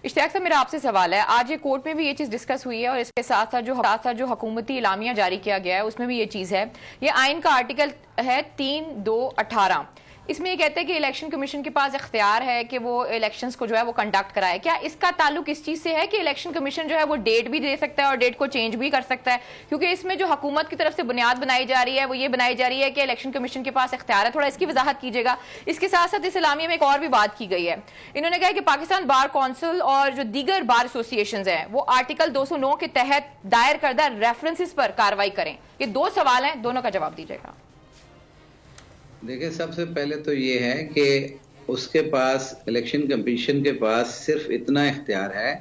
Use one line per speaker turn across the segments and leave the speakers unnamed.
इश्तियाक साहब, मेरा आपसे सवाल है, आज ये कोर्ट में भी ये चीज डिस्कस हुई है और इसके साथ साथ जो हुकूमती इलामिया जारी किया गया है उसमें भी ये चीज है। ये आइन का आर्टिकल है 3(2)(18). इसमें ये कहते हैं कि इलेक्शन कमीशन के पास इख्तियार है कि वो इलेक्शंस को जो है वो कंडक्ट कराए। क्या इसका ताल्लुक इस चीज से है कि इलेक्शन कमीशन जो है वो डेट भी दे सकता है और डेट को चेंज भी कर सकता है? क्योंकि इसमें जो हुकूमत की तरफ से बुनियाद बनाई जा रही है वो ये बनाई जा रही है कि इलेक्शन कमीशन के पास इख्तियार है। थोड़ा इसकी वजाहत कीजिएगा। इसके साथ साथ इस इलामिया में एक और भी बात की गई है। इन्होंने कहा कि पाकिस्तान बार काउंसिल और जो दीगर बार एसोसिएशन है वो आर्टिकल 209 के तहत दायर करदा रेफरेंसेस पर कार्रवाई करें। ये दो सवाल हैं, दोनों का जवाब दीजिएगा।
देखिए, सबसे पहले तो ये है कि उसके पास, इलेक्शन कमीशन के पास सिर्फ इतना इख्तियार है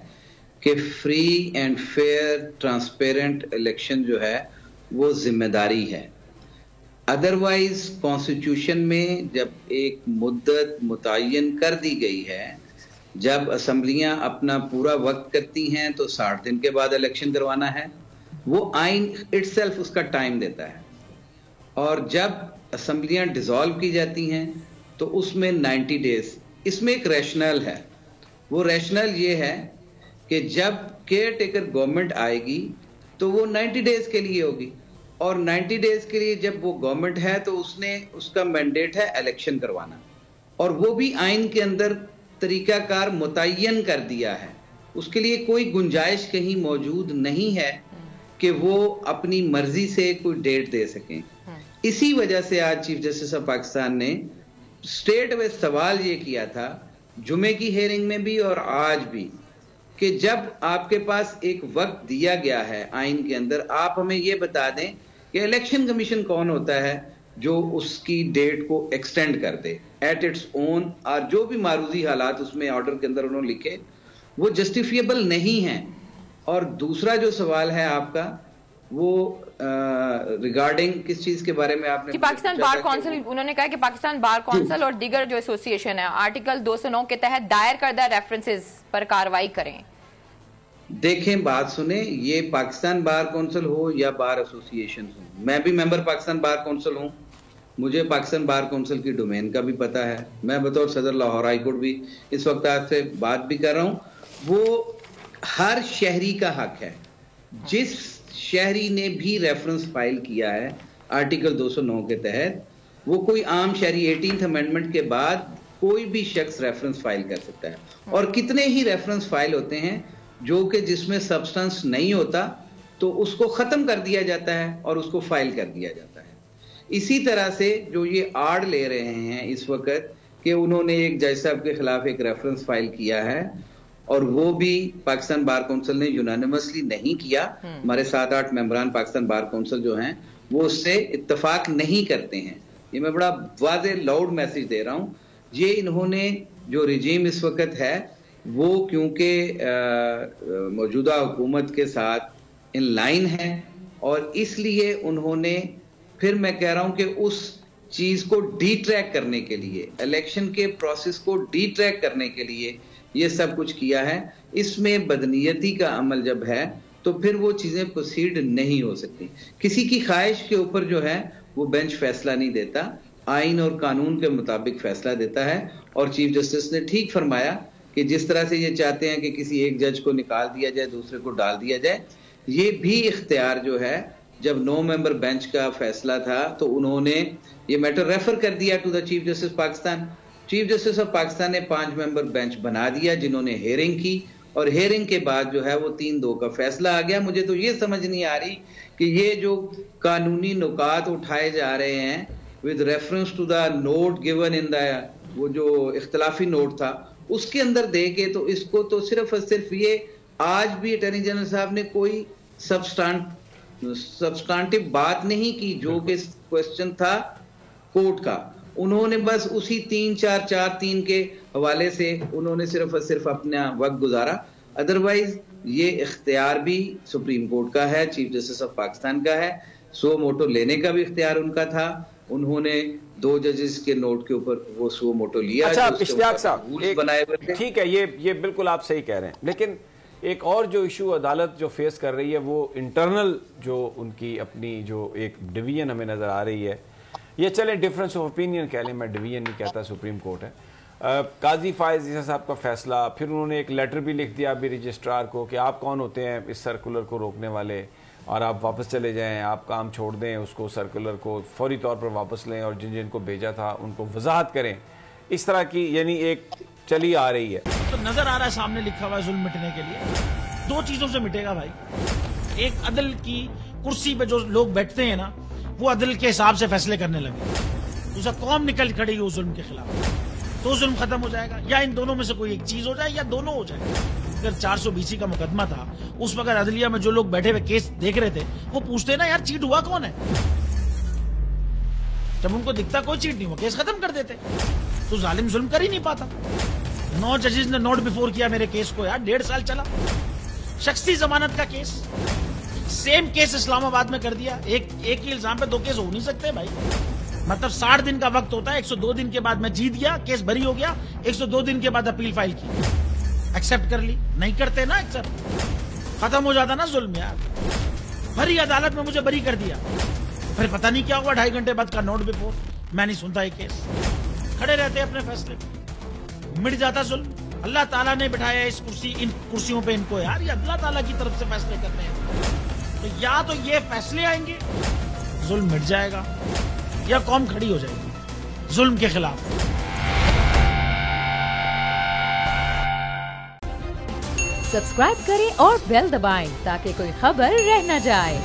कि free and fair transparent election जो है वो जिम्मेदारी है। अदरवाइज कॉन्स्टिट्यूशन में जब एक मुद्दत मुतय्यन कर दी गई है, जब असम्बलियां अपना पूरा वक्त करती हैं तो 60 दिन के बाद इलेक्शन करवाना है, वो आइन इटसेल्फ उसका टाइम देता है। और जब असम्बलियां डिसॉल्व की जाती हैं तो उसमें 90 डेज। इसमें एक रैशनल है। वो रैशनल ये है कि जब केयर टेकर गवर्नमेंट आएगी तो वो 90 डेज के लिए होगी, और 90 डेज के लिए जब वो गवर्नमेंट है तो उसका मैंडेट है इलेक्शन करवाना, और वो भी आइन के अंदर तरीकाकार मुतय्यन कर दिया है। उसके लिए कोई गुंजाइश कहीं मौजूद नहीं है कि वो अपनी मर्जी से कोई डेट दे सकें। इसी वजह से आज चीफ जस्टिस ऑफ पाकिस्तान ने स्टेट वे सवाल ये किया था, जुमे की हेयरिंग में भी और आज भी, कि जब आपके पास एक वक्त दिया गया है आइन के अंदर, आप हमें ये बता दें कि इलेक्शन कमीशन कौन होता है जो उसकी डेट को एक्सटेंड कर दे एट इट्स ओन, और जो भी मारूजी हालात उसमें ऑर्डर के अंदर उन्होंने लिखे वो जस्टिफिएबल नहीं है। और दूसरा जो सवाल है आपका, वो रिगार्डिंग किस चीज के बारे में आपने,
कि पाकिस्तान बार काउंसिल, उन्होंने कहा कि पाकिस्तान बार काउंसिल और दीगर जो एसोसिएशन है आर्टिकल 209 के तहत दायर करदा रेफरेंसेस पर कार्रवाई करें।
देखें, बात सुने, ये पाकिस्तान बार काउंसिल हो या बार एसोसिएशन हो, मैं भी मेंबर पाकिस्तान बार काउंसिल हूं, मुझे पाकिस्तान बार काउंसिल की डोमेन का भी पता है। मैं बतौर सदर लाहौर हाई कोर्ट भी इस वक्त आपसे बात भी कर रहा हूं। वो हर शहरी का हक है, जिस शहरी ने भी रेफरेंस फाइल किया है आर्टिकल 209 के तहत, वो कोई आम शहरी 18th अमेंडमेंट के बाद कोई भी शख्स रेफरेंस फाइल कर सकता है। और कितने ही रेफरेंस फाइल होते हैं जो कि जिसमें सब्सटेंस नहीं होता तो उसको खत्म कर दिया जाता है और उसको फाइल कर दिया जाता है। इसी तरह से जो ये आड़ ले रहे हैं इस वक्त कि उन्होंने एक जज साहब के खिलाफ एक रेफरेंस फाइल किया है, और वो भी पाकिस्तान बार काउंसिल ने यूनानिमसली नहीं किया। हमारे 7-8 मेंबरान पाकिस्तान बार काउंसिल जो हैं वो उससे इत्तेफाक नहीं करते हैं। ये मैं बड़ा वाज़ेह लाउड मैसेज दे रहा हूं। ये इन्होंने जो रिजीम इस वक्त है वो क्योंकि मौजूदा हुकूमत के साथ इन लाइन है, और इसलिए उन्होंने, फिर मैं कह रहा हूं कि उस चीज को डी ट्रैक करने के लिए, इलेक्शन के प्रोसेस को डी ट्रैक करने के लिए ये सब कुछ किया है। इसमें बदनीयती का अमल जब है तो फिर वो चीजें प्रोसीड नहीं हो सकती। किसी की ख्वाहिश के ऊपर जो है वो बेंच फैसला नहीं देता, आइन और कानून के मुताबिक फैसला देता है। और चीफ जस्टिस ने ठीक फरमाया कि जिस तरह से ये चाहते हैं कि किसी एक जज को निकाल दिया जाए, दूसरे को डाल दिया जाए, ये भी इख्तियार जो है, जब 9 मेंबर बेंच का फैसला था तो उन्होंने ये मैटर रेफर कर दिया to the chief justice Pakistan. Chief justice of Pakistan ने 5 मेंबर बेंच बना दिया जिन्होंने हेयरिंग की, और हेयरिंग के बाद जो है वो 3-2 का फैसला आ गया। मुझे तो ये समझ नहीं आ रही कि ये जो कानूनी नुकात उठाए जा रहे हैं with reference to the note given in the, वो जो इख्तलाफी नोट था उसके अंदर दे के, तो इसको तो सिर्फ और सिर्फ ये, आज भी अटॉर्नी जनरल साहब ने कोई सब्सटेंटिव बात नहीं की जो कि क्वेश्चन था कोर्ट का। उन्होंने बस उसी 3-4-4-3 के हवाले से उन्होंने सिर्फ और सिर्फ अपना वक्त गुजारा। अदरवाइज ये इख्तियार भी सुप्रीम कोर्ट का है, चीफ जस्टिस ऑफ पाकिस्तान का है। सो मोटो लेने का भी इख्तियार उनका था, उन्होंने 2 जजेस के नोट के ऊपर वो सो मोटो लिया।
अच्छा, इश्तियाक साहब, ठीक है, ये बिल्कुल आप सही कह रहे हैं, लेकिन एक और जो इशू अदालत जो फेस कर रही है वो इंटरनल जो उनकी अपनी जो एक डिवीजन हमें नजर आ रही है, ये चले डिफरेंस ऑफ ओपिनियन कह लें, मैं डिवीजन नहीं कहता, सुप्रीम कोर्ट है, काजी फायज ईसा साहब का फैसला, फिर उन्होंने एक लेटर भी लिख दिया अभी रजिस्ट्रार को कि आप कौन होते हैं इस सर्कुलर को रोकने वाले, और आप वापस चले जाएं, आप काम छोड़ दें, उसको सर्कुलर को फौरी तौर पर वापस लें और जिन जिनको भेजा था उनको वजाहत करें। इस तरह की यानी एक चली आ रही है।
तो नजर आ रहा है सामने लिखा हुआ है जुल्म मिटने के लिए 2 चीजों से मिटेगा भाई। एक, अदल की कुर्सी पे जो लोग बैठते हैं ना, वो अदल के हिसाब से फैसले करने लगे। दूसरा, कौम निकल खड़ी उस जुल्म के खिलाफ, तो जुल्म खत्म हो जाएगा। या इन दोनों में से कोई एक चीज हो जाए या दोनों हो जाए। अगर 420 का मुकदमा था, उस वक्त अदलिया में जो लोग बैठे हुए केस देख रहे थे, वो पूछते ना यार चीट हुआ कौन है। जब उनको दिखता कोई चीट नहीं हुआ, केस खत्म कर देते। तो जालिम जुल्म कर ही नहीं पाता। 9 जजेस ने नोट बिफोर किया मेरे केस को यार, 1.5 साल चला। शख्सी जमानत का केस, सेम केस इस्लामाबाद में कर दिया। एक ही इल्जाम पे 2 केस हो नहीं सकते भाई। मतलब 60 दिन का वक्त होता है। 102 दिन के बाद मैं जीत गया, केस बरी हो गया। 102 दिन के बाद अपील फाइल की, एक्सेप्ट कर ली। नहीं करते ना एक्सेप्ट, खत्म हो जाता ना जुल्म यार। भरी अदालत में मुझे बरी कर दिया, फिर पता नहीं क्या हुआ 2.5 घंटे बाद का नोट बिफोर। मैं नहीं सुनता ये केस, खड़े रहते अपने फैसले पे, मिट जाता जुल्म। अल्लाह ताला ने बिठाया इन कुर्सियों पे इनको यार, ये अल्लाह ताला की तरफ से फैसले करने हैं। तो या तो ये फैसले आएंगे, जुल्म मिट जाएगा, या कौम खड़ी हो जाएगी जुल्म के खिलाफ।
सब्सक्राइब करें और बेल दबाएं ताकि कोई खबर रह न जाए।